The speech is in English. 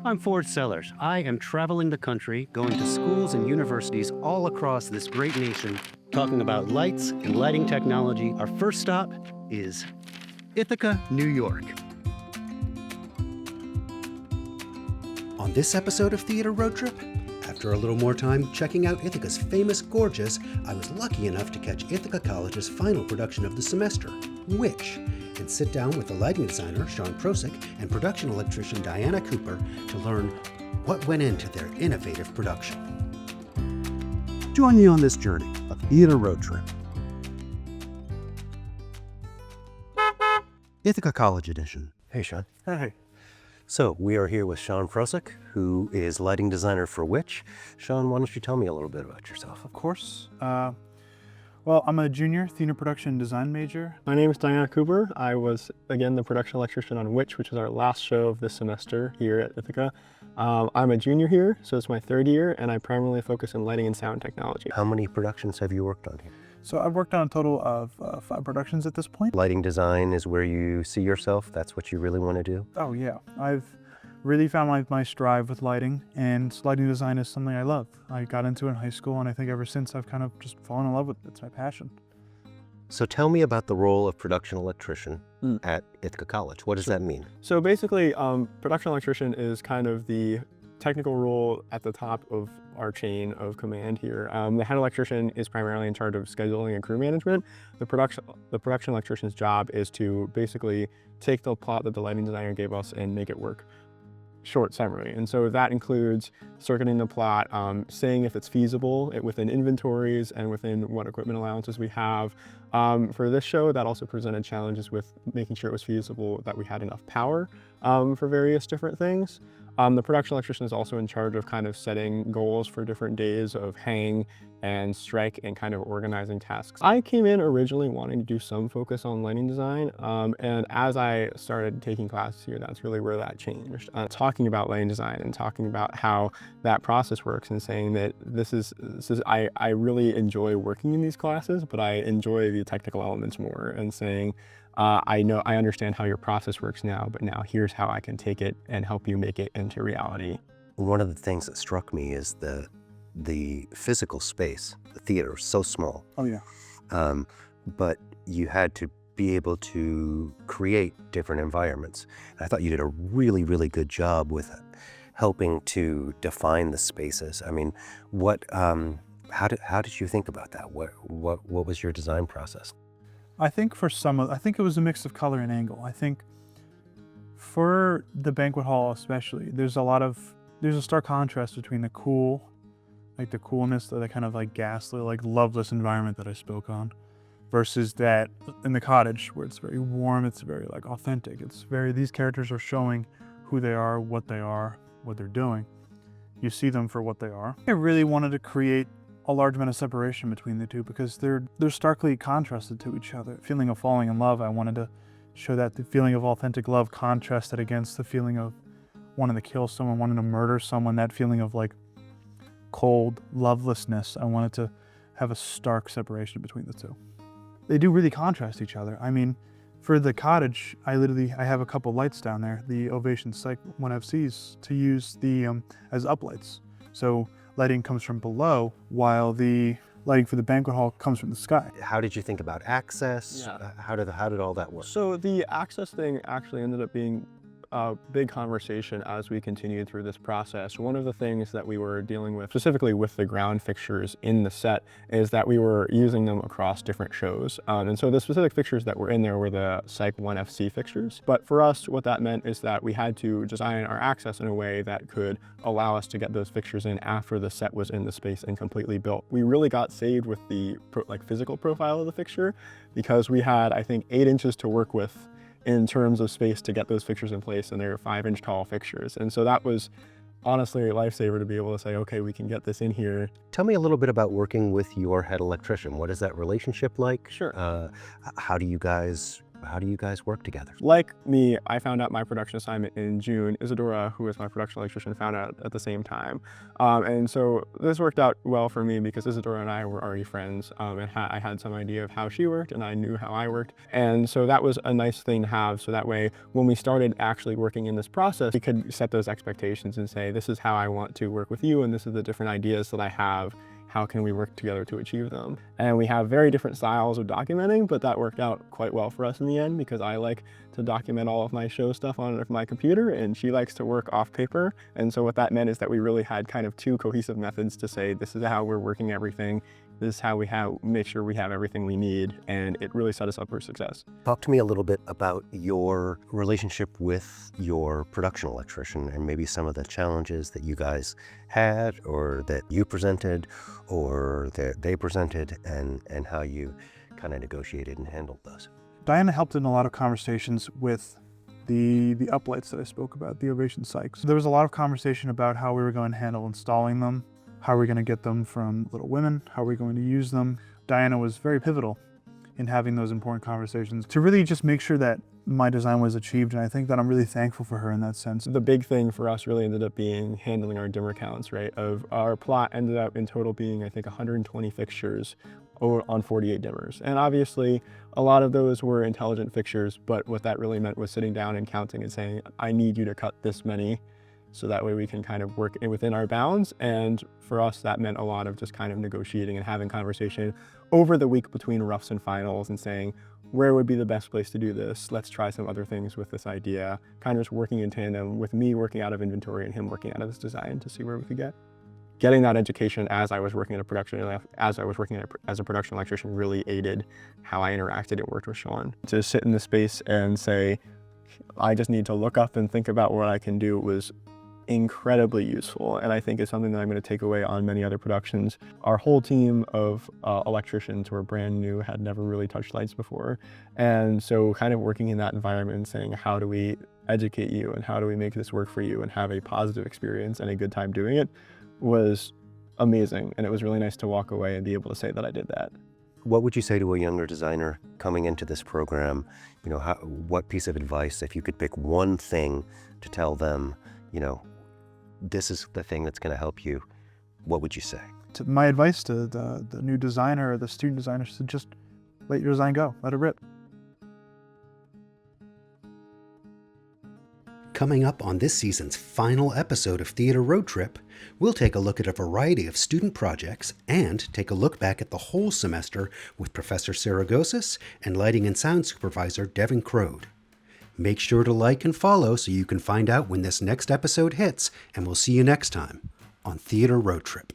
I'm Ford Sellers. I am traveling the country, going to schools and universities all across this great nation, talking about lights and lighting technology. Our first stop is Ithaca, New York. On this episode of Theatre Roadtrip, after a little more time checking out Ithaca's famous Gorges, I was lucky enough to catch Ithaca College's final production of the semester, Witch, and sit down with the lighting designer, Sean Prosick, and production electrician, Diana Cooper, to learn what went into their innovative production. Join me on this journey of Theatre Roadtrip. Ithaca College Edition. Hey, Sean. Hey. So we are here with Sean Prosick, who is lighting designer for Witch. Sean, why don't you tell me a little bit about yourself? Of course. Well, I'm a junior theater production design major. My name is Diana Cooper. I was, again, the production electrician on Witch, which is our last show of this semester here at Ithaca. I'm a junior here, so it's my third year, and I primarily focus in lighting and sound technology. How many productions have you worked on here? So I've worked on a total of 5 productions at this point. Lighting design is where you see yourself? That's what you really want to do? Oh yeah, I've really found my strive with lighting, and lighting design is something I love. I got into it in high school, and I think ever since I've kind of just fallen in love with it. It's my passion. So tell me about the role of production electrician at Ithaca College. What does that mean? So basically, production electrician is kind of the technical role at the top of our chain of command here. The head electrician is primarily in charge of scheduling and crew management. The production electrician's job is to basically take the plot that the lighting designer gave us and make it work. Short summary. And so that includes circuiting the plot, saying if it's feasible within inventories and within what equipment allowances we have. For this show, that also presented challenges with making sure it was feasible that we had enough power for various different things. The production electrician is also in charge of kind of setting goals for different days of hang and strike and kind of organizing tasks. I came in originally wanting to do some focus on lighting design, and as I started taking classes here, that's really where that changed. Talking about lighting design and talking about how that process works and saying that I really enjoy working in these classes, but I enjoy the technical elements more, and saying, I understand how your process works now, but now here's how I can take it and help you make it into reality. One of the things that struck me is the physical space. The theater is so small. Oh yeah. But you had to be able to create different environments. And I thought you did a really, really good job with helping to define the spaces. I mean, how did you think about that? What was your design process? I think it was a mix of color and angle. I think for the banquet hall especially, there's a stark contrast between the coolness, the kind of like ghastly, like loveless environment that I spoke on, versus that in the cottage where it's very warm, it's very like authentic. These characters are showing who they are, what they're doing. You see them for what they are. I really wanted to create a large amount of separation between the two because they're starkly contrasted to each other. Feeling of falling in love, I wanted to show that the feeling of authentic love contrasted against the feeling of wanting to kill someone, wanting to murder someone, that feeling of like cold lovelessness. I wanted to have a stark separation between the two. They do really contrast each other. I mean, for the cottage, I have a couple lights down there, the Ovation Psych 1FCs, to use as uplights. So lighting comes from below, while the lighting for the banquet hall comes from the sky. How did you think about access? Yeah. How did all that work? So the access thing actually ended up being a big conversation as we continued through this process. One of the things that we were dealing with, specifically with the ground fixtures in the set, is that we were using them across different shows. And so the specific fixtures that were in there were the Psych 1FC fixtures. But for us, what that meant is that we had to design our access in a way that could allow us to get those fixtures in after the set was in the space and completely built. We really got saved with the physical profile of the fixture because we had, I think, 8 inches to work with in terms of space to get those fixtures in place, and they're 5-inch tall fixtures. And so that was honestly a lifesaver to be able to say, okay, we can get this in here. Tell me a little bit about working with your head electrician. What is that relationship like? Sure. How do you guys How do you guys work together? Like me, I found out my production assignment in June. Isadora, who is my production electrician, found out at the same time. And so this worked out well for me because Isadora and I were already friends, and I had some idea of how she worked and I knew how I worked. And so that was a nice thing to have. So that way, when we started actually working in this process, we could set those expectations and say, this is how I want to work with you, and this is the different ideas that I have. How can we work together to achieve them? And we have very different styles of documenting, but that worked out quite well for us in the end because I like to document all of my show stuff on my computer and she likes to work off paper. And so what that meant is that we really had kind of two cohesive methods to say, this is how we're working everything. This is how we make sure we have everything we need. And it really set us up for success. Talk to me a little bit about your relationship with your production electrician and maybe some of the challenges that you guys had or that you presented or that they presented and how you kind of negotiated and handled those. Diana helped in a lot of conversations with the uplights that I spoke about, the Ovation Sykes. There was a lot of conversation about how we were going to handle installing them, how are we going to get them from Little Women, how are we going to use them. Diana was very pivotal in having those important conversations to really just make sure that my design was achieved, and I think that I'm really thankful for her in that sense. The big thing for us really ended up being handling our dimmer counts, right? Of our plot ended up in total being, I think, 120 fixtures on 48 dimmers. And obviously, a lot of those were intelligent fixtures, but what that really meant was sitting down and counting and saying, I need you to cut this many, so that way we can kind of work within our bounds. And for us, that meant a lot of just kind of negotiating and having conversation over the week between roughs and finals and saying, where would be the best place to do this? Let's try some other things with this idea. Kind of just working in tandem with me working out of inventory and him working out of his design to see where we could get. Getting that education as I was working as a production electrician really aided how I interacted and worked with Sean. To sit in the space and say, I just need to look up and think about what I can do was incredibly useful, and I think it's something that I'm going to take away on many other productions. Our whole team of electricians were brand new, had never really touched lights before, and so kind of working in that environment and saying, how do we educate you and how do we make this work for you and have a positive experience and a good time doing it was amazing, and it was really nice to walk away and be able to say that I did that. What would you say to a younger designer coming into this program? You know, what piece of advice, if you could pick one thing to tell them, you know, this is the thing that's going to help you, what would you say? My advice to the new designer or the student designer is to just let your design go, let it rip. Coming up on this season's final episode of Theatre Roadtrip, we'll take a look at a variety of student projects and take a look back at the whole semester with Professor Saragosis and lighting and sound supervisor Devin Crode. Make sure to like and follow so you can find out when this next episode hits, and we'll see you next time on Theatre Roadtrip.